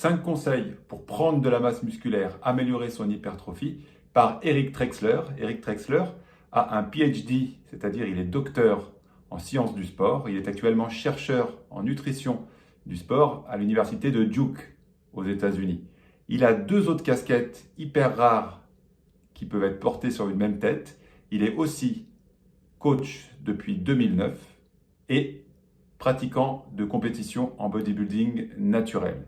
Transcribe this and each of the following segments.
5 conseils pour prendre de la masse musculaire, améliorer son hypertrophie par Eric Trexler. Eric Trexler a un PhD, c'est-à-dire il est docteur en sciences du sport. Il est actuellement chercheur en nutrition du sport à l'université de Duke aux États-Unis. Il a 2 autres casquettes hyper rares qui peuvent être portées sur une même tête. Il est aussi coach depuis 2009 et pratiquant de compétition en bodybuilding naturel.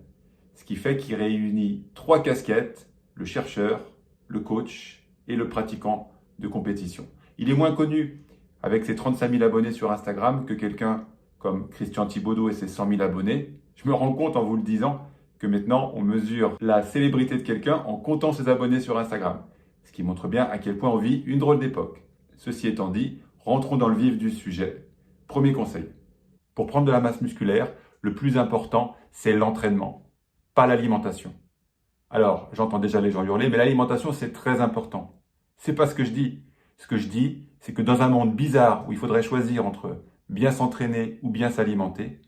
Ce qui fait qu'il réunit 3 casquettes, le chercheur, le coach et le pratiquant de compétition. Il est moins connu avec ses 35 000 abonnés sur Instagram que quelqu'un comme Christian Thibaudeau et ses 100 000 abonnés. Je me rends compte en vous le disant que maintenant on mesure la célébrité de quelqu'un en comptant ses abonnés sur Instagram. Ce qui montre bien à quel point on vit une drôle d'époque. Ceci étant dit, rentrons dans le vif du sujet. Premier conseil. Pour prendre de la masse musculaire, le plus important, c'est l'entraînement, pas l'alimentation. Alors, j'entends déjà les gens hurler, mais l'alimentation, c'est très important. C'est pas ce que je dis. Ce que je dis, c'est que dans un monde bizarre où il faudrait choisir entre bien s'entraîner ou bien s'alimenter,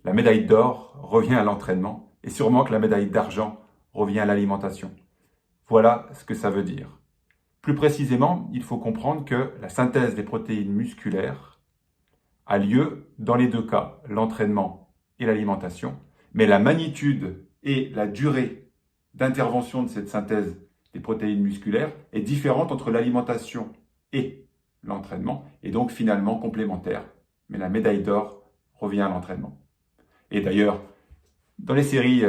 la médaille d'or revient à l'entraînement et sûrement que la médaille d'argent revient à l'alimentation. Voilà ce que ça veut dire. Plus précisément, il faut comprendre que la synthèse des protéines musculaires a lieu dans les 2 cas, l'entraînement et l'alimentation, mais la magnitude et la durée d'intervention de cette synthèse des protéines musculaires est différente entre l'alimentation et l'entraînement, et donc finalement complémentaire. Mais la médaille d'or revient à l'entraînement. Et d'ailleurs, dans les séries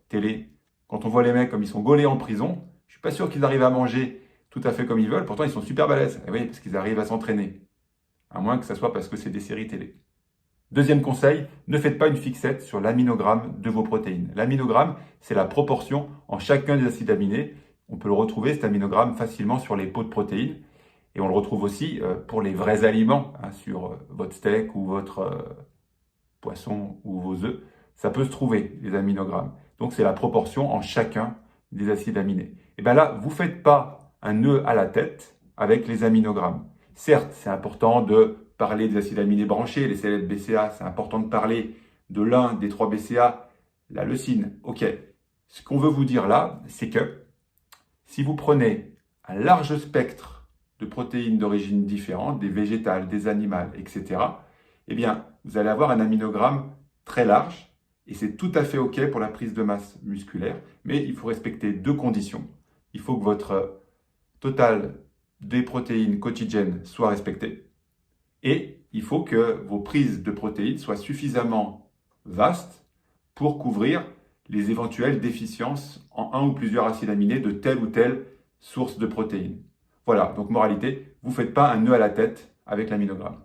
télé, quand on voit les mecs comme ils sont gaulés en prison, je suis pas sûr qu'ils arrivent à manger tout à fait comme ils veulent, pourtant ils sont super balèzes, et oui, parce qu'ils arrivent à s'entraîner. À moins que ce soit parce que c'est des séries télé. Deuxième conseil, ne faites pas une fixette sur l'aminogramme de vos protéines. L'aminogramme, c'est la proportion en chacun des acides aminés. On peut le retrouver, cet aminogramme, facilement sur les pots de protéines. Et on le retrouve aussi pour les vrais aliments, sur votre steak ou votre poisson ou vos œufs. Ça peut se trouver, les aminogrammes. Donc, c'est la proportion en chacun des acides aminés. Et bien là, vous ne faites pas un nœud à la tête avec les aminogrammes. Certes, c'est important de parler des acides aminés branchés, les célèbres BCA, c'est important de parler de l'un des 3 BCA, la leucine. Ok, ce qu'on veut vous dire là, c'est que si vous prenez un large spectre de protéines d'origine différente, des végétales, des animales, etc., eh bien, vous allez avoir un aminogramme très large et c'est tout à fait ok pour la prise de masse musculaire, mais il faut respecter 2 conditions. Il faut que votre total des protéines quotidiennes soit respecté. Et il faut que vos prises de protéines soient suffisamment vastes pour couvrir les éventuelles déficiences en un ou plusieurs acides aminés de telle ou telle source de protéines. Voilà, donc moralité, vous ne faites pas un nœud à la tête avec l'aminogramme.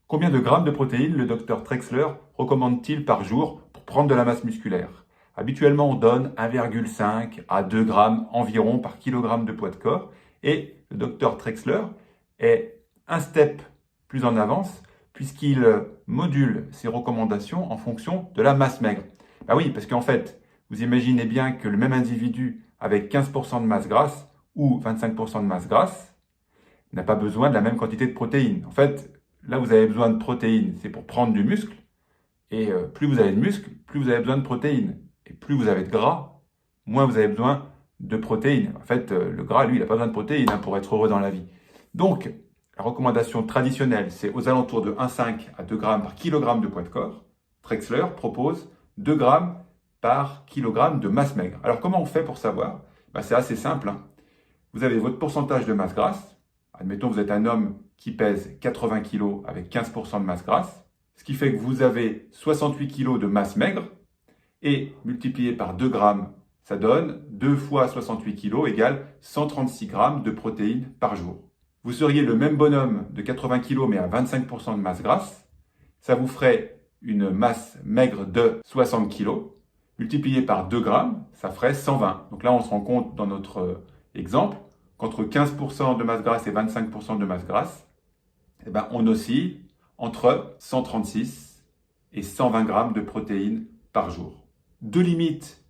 Combien de grammes de protéines le docteur Trexler recommande-t-il par jour pour prendre de la masse musculaire? Habituellement, on donne 1,5 à 2 grammes environ par kilogramme de poids de corps. Et le docteur Trexler est un step plus en avance puisqu'il module ses recommandations en fonction de la masse maigre. Ben oui, parce qu'en fait, vous imaginez bien que le même individu avec 15% de masse grasse ou 25% de masse grasse n'a pas besoin de la même quantité de protéines. En fait, là vous avez besoin de protéines, c'est pour prendre du muscle. Et plus vous avez de muscle, plus vous avez besoin de protéines. Et plus vous avez de gras, moins vous avez besoin de protéines. En fait, le gras, lui, il n'a pas besoin de protéines pour être heureux dans la vie. Donc, la recommandation traditionnelle, c'est aux alentours de 1,5 à 2 grammes par kilogramme de poids de corps. Trexler propose 2 grammes par kilogramme de masse maigre. Alors, comment on fait pour savoir? C'est assez simple. Vous avez votre pourcentage de masse grasse. Admettons, vous êtes un homme qui pèse 80 kg avec 15% de masse grasse. Ce qui fait que vous avez 68 kg de masse maigre. Et multiplié par 2 grammes, ça donne 2 fois 68 kg égale 136 grammes de protéines par jour. Vous seriez le même bonhomme de 80 kg mais à 25% de masse grasse. Ça vous ferait une masse maigre de 60 kg. Multiplié par 2 grammes, ça ferait 120. Donc là, on se rend compte dans notre exemple qu'entre 15% de masse grasse et 25% de masse grasse, on oscille entre 136 et 120 grammes de protéines par jour. 2 limites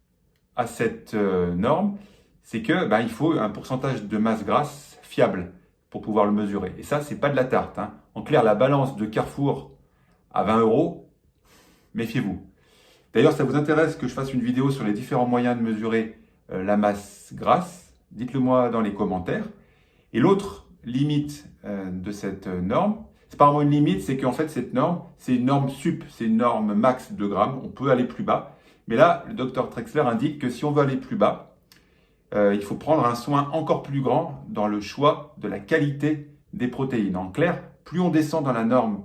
à cette norme, c'est que il faut un pourcentage de masse grasse fiable pour pouvoir le mesurer. Et ça, c'est pas de la tarte. En clair, la balance de Carrefour à 20 €, méfiez-vous. D'ailleurs, ça vous intéresse que je fasse une vidéo sur les différents moyens de mesurer la masse grasse? Dites-le moi dans les commentaires. Et l'autre limite de cette norme, c'est pas vraiment une limite, c'est qu'en fait cette norme, c'est une norme sup, c'est une norme max de grammes, on peut aller plus bas. Mais là, le docteur Trexler indique que si on veut aller plus bas, il faut prendre un soin encore plus grand dans le choix de la qualité des protéines. En clair, plus on descend dans la norme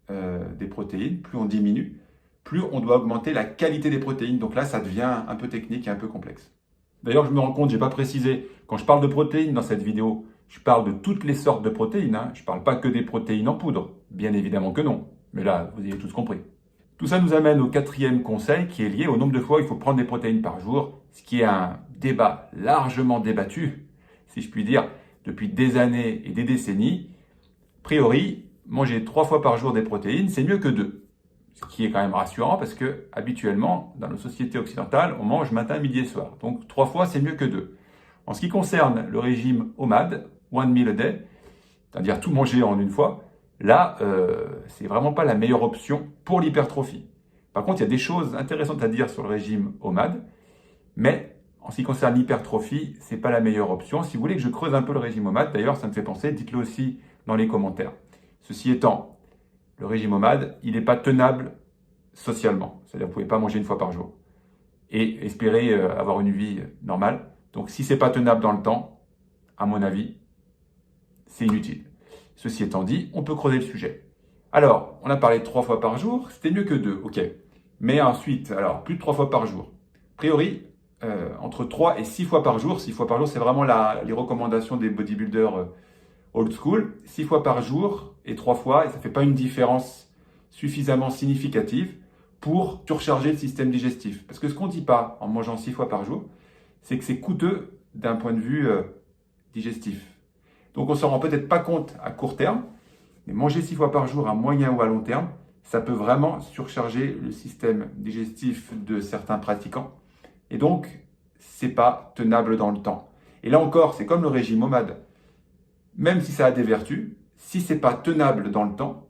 des protéines, plus on diminue, plus on doit augmenter la qualité des protéines. Donc là, ça devient un peu technique et un peu complexe. D'ailleurs, je me rends compte, je n'ai pas précisé, quand je parle de protéines dans cette vidéo, je parle de toutes les sortes de protéines. Je ne parle pas que des protéines en poudre. Bien évidemment que non. Mais là, vous avez tous compris. Tout ça nous amène au 4e conseil qui est lié au nombre de fois où il faut prendre des protéines par jour, ce qui est un débat largement débattu, si je puis dire, depuis des années et des décennies. A priori, manger 3 fois par jour des protéines, c'est mieux que 2. Ce qui est quand même rassurant parce que habituellement, dans nos sociétés occidentales, on mange matin, midi et soir. Donc 3 fois, c'est mieux que 2. En ce qui concerne le régime OMAD, One Meal a Day, c'est-à-dire tout manger en une fois, là, c'est vraiment pas la meilleure option pour l'hypertrophie. Par contre, il y a des choses intéressantes à dire sur le régime OMAD, mais en ce qui concerne l'hypertrophie, c'est pas la meilleure option. Si vous voulez que je creuse un peu le régime OMAD, d'ailleurs, ça me fait penser, dites-le aussi dans les commentaires. Ceci étant, le régime OMAD, il n'est pas tenable socialement. C'est-à-dire que vous ne pouvez pas manger une fois par jour et espérer avoir une vie normale. Donc, si ce n'est pas tenable dans le temps, à mon avis, c'est inutile. Ceci étant dit, on peut creuser le sujet. Alors, on a parlé de 3 fois par jour, c'était mieux que 2, ok. Mais ensuite, alors, plus de 3 fois par jour. A priori, entre 3 et 6 fois par jour, 6 fois par jour, c'est vraiment les recommandations des bodybuilders old school, 6 fois par jour et 3 fois, et ça ne fait pas une différence suffisamment significative pour surcharger le système digestif. Parce que ce qu'on ne dit pas en mangeant 6 fois par jour, c'est que c'est coûteux d'un point de vue digestif. Donc on ne s'en rend peut-être pas compte à court terme, mais manger 6 fois par jour à moyen ou à long terme, ça peut vraiment surcharger le système digestif de certains pratiquants. Et donc, ce n'est pas tenable dans le temps. Et là encore, c'est comme le régime OMAD. Même si ça a des vertus, si ce n'est pas tenable dans le temps,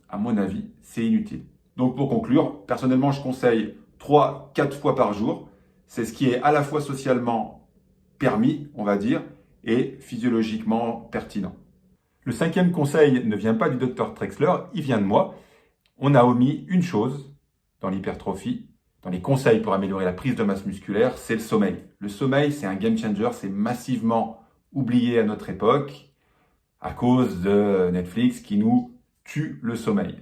à mon avis, c'est inutile. Donc pour conclure, personnellement, je conseille 3-4 fois par jour. C'est ce qui est à la fois socialement permis, on va dire, et physiologiquement pertinent. Le 5e conseil ne vient pas du docteur Trexler, il vient de moi. On a omis une chose dans l'hypertrophie, dans les conseils pour améliorer la prise de masse musculaire, c'est le sommeil. Le sommeil, c'est un game changer, c'est massivement oublié à notre époque à cause de Netflix qui nous tue le sommeil.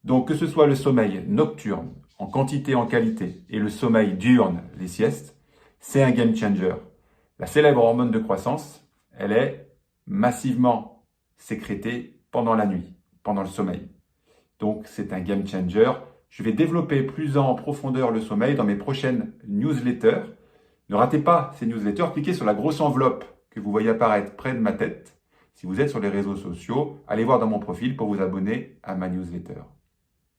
Donc que ce soit le sommeil nocturne, en quantité, en qualité, et le sommeil diurne, les siestes, c'est un game changer. La célèbre hormone de croissance, elle est massivement sécrétée pendant la nuit, pendant le sommeil. Donc c'est un game changer. Je vais développer plus en profondeur le sommeil dans mes prochaines newsletters. Ne ratez pas ces newsletters, cliquez sur la grosse enveloppe que vous voyez apparaître près de ma tête. Si vous êtes sur les réseaux sociaux, allez voir dans mon profil pour vous abonner à ma newsletter.